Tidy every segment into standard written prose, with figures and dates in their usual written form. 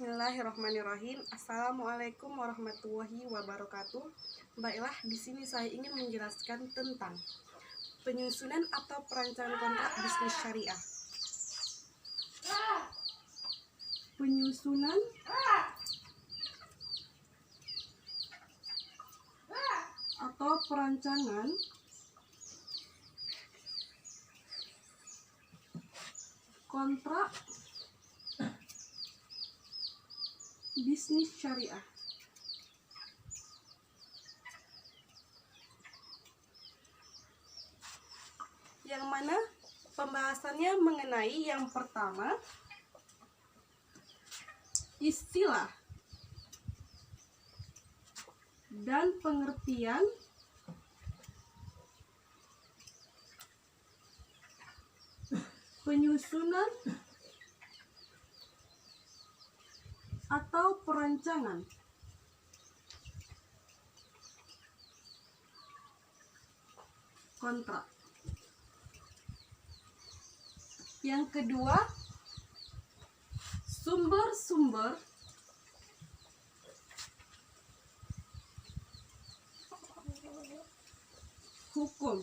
Bismillahirrahmanirrahim. Assalamualaikum warahmatullahi wabarakatuh. Baiklah, di sini saya ingin menjelaskan tentang penyusunan atau perancangan kontrak bisnis syariah. Penyusunan atau perancangan kontrak bisnis syariah. Yang mana pembahasannya mengenai yang pertama, istilah dan pengertian penyusunan atau perancangan kontrak. Yang kedua, sumber-sumber hukum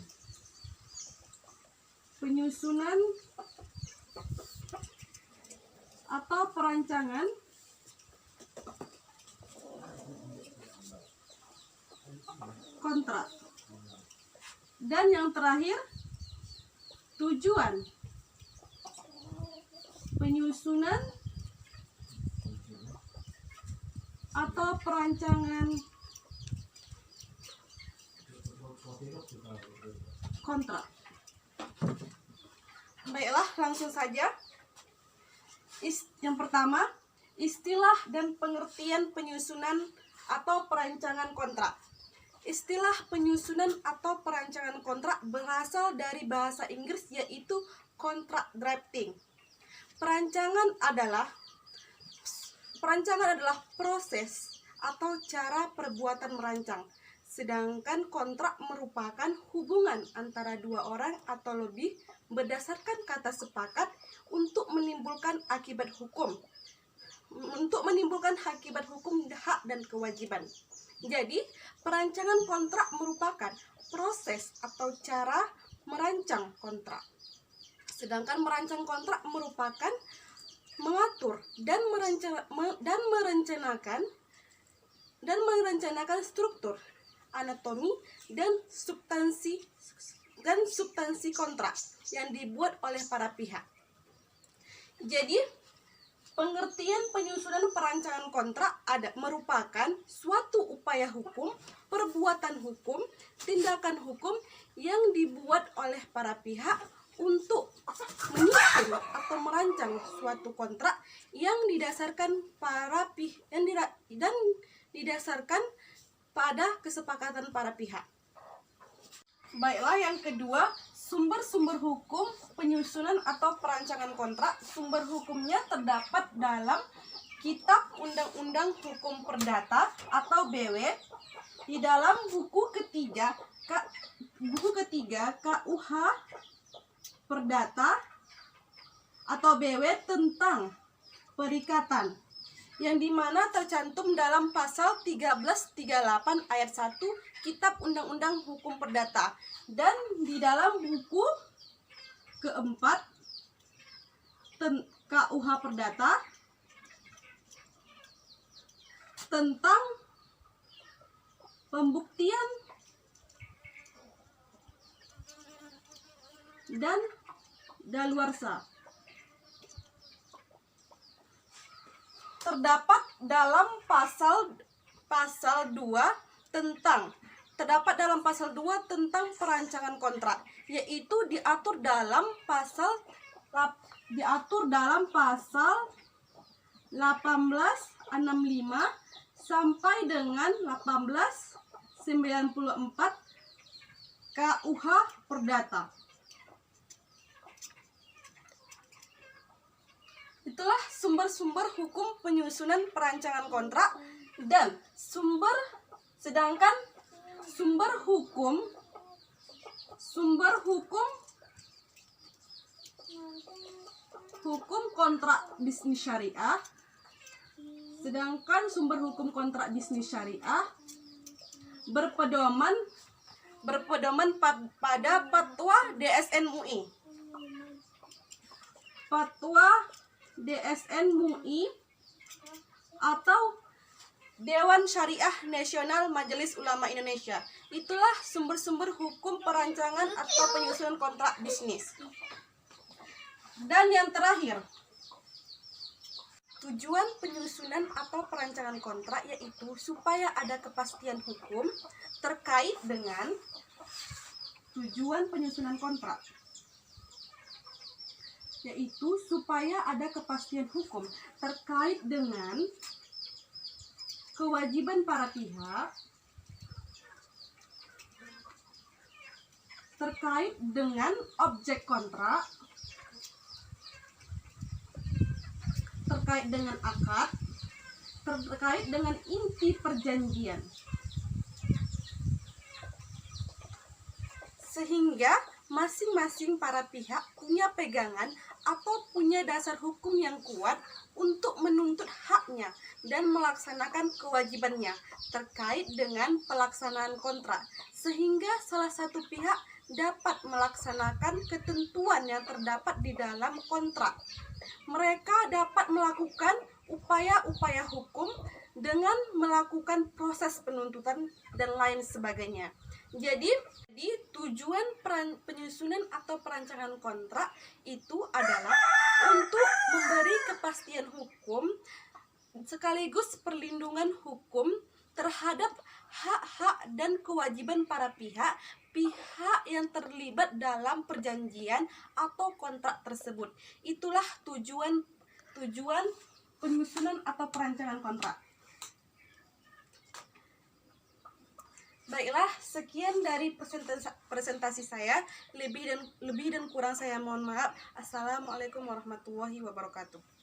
penyusunan atau perancangan kontrak. Dan yang terakhir, tujuan penyusunan atau perancangan kontrak. Baiklah, langsung saja. Yang pertama, istilah dan pengertian penyusunan atau perancangan kontrak. Istilah penyusunan atau perancangan kontrak berasal dari bahasa Inggris, yaitu contract drafting. Perancangan adalah proses atau cara perbuatan merancang, sedangkan kontrak merupakan hubungan antara dua orang atau lebih berdasarkan kata sepakat untuk menimbulkan akibat hukum, hak dan kewajiban. Jadi, perancangan kontrak merupakan proses atau cara merancang kontrak. Sedangkan merancang kontrak merupakan mengatur dan merencanakan struktur, anatomi dan substansi kontrak yang dibuat oleh para pihak. Jadi, pengertian penyusunan perancangan kontrak merupakan suatu upaya hukum, perbuatan hukum, tindakan hukum yang dibuat oleh para pihak untuk menyusun atau merancang suatu kontrak yang didasarkan didasarkan pada kesepakatan para pihak. Baiklah, yang kedua, sumber-sumber hukum penyusunan atau perancangan kontrak. Sumber hukumnya terdapat dalam Kitab Undang-Undang Hukum Perdata atau BW, di dalam buku ketiga KUH Perdata atau BW tentang perikatan, yang dimana tercantum dalam pasal 1338 ayat 1 Kitab Undang-Undang Hukum Perdata, dan di dalam buku keempat KUH Perdata tentang pembuktian dan daluarsa. Terdapat dalam pasal 2 tentang perancangan kontrak, yaitu diatur dalam pasal 1865 sampai dengan 1894 KUH Perdata. Itulah sumber-sumber hukum penyusunan perancangan kontrak. Dan sedangkan sumber hukum kontrak bisnis syariah Sedangkan sumber hukum kontrak bisnis syariah berpedoman pada Fatwa DSN MUI. Fatwa DSN MUI atau Dewan Syariah Nasional Majelis Ulama Indonesia. Itulah sumber-sumber hukum perancangan atau penyusunan kontrak bisnis. Dan yang terakhir, tujuan penyusunan atau perancangan kontrak yaitu supaya ada kepastian hukum terkait dengan tujuan penyusunan kontrak, yaitu supaya ada kepastian hukum terkait dengan kewajiban para pihak terkait dengan objek kontrak, terkait dengan akad, terkait dengan inti perjanjian. Sehingga masing-masing para pihak punya pegangan atau punya dasar hukum yang kuat untuk menuntut haknya dan melaksanakan kewajibannya terkait dengan pelaksanaan kontrak, sehingga salah satu pihak dapat melaksanakan ketentuan yang terdapat di dalam kontrak. Mereka dapat melakukan upaya-upaya hukum dengan melakukan proses penuntutan dan lain sebagainya. Jadi tujuan penyusunan atau perancangan kontrak itu adalah untuk memberi kepastian hukum sekaligus perlindungan hukum terhadap hak-hak dan kewajiban para pihak yang terlibat dalam perjanjian atau kontrak tersebut. Itulah tujuan penyusunan atau perancangan kontrak. Baiklah, sekian dari presentasi saya. Lebih dan kurang saya mohon maaf. Assalamualaikum warahmatullahi wabarakatuh.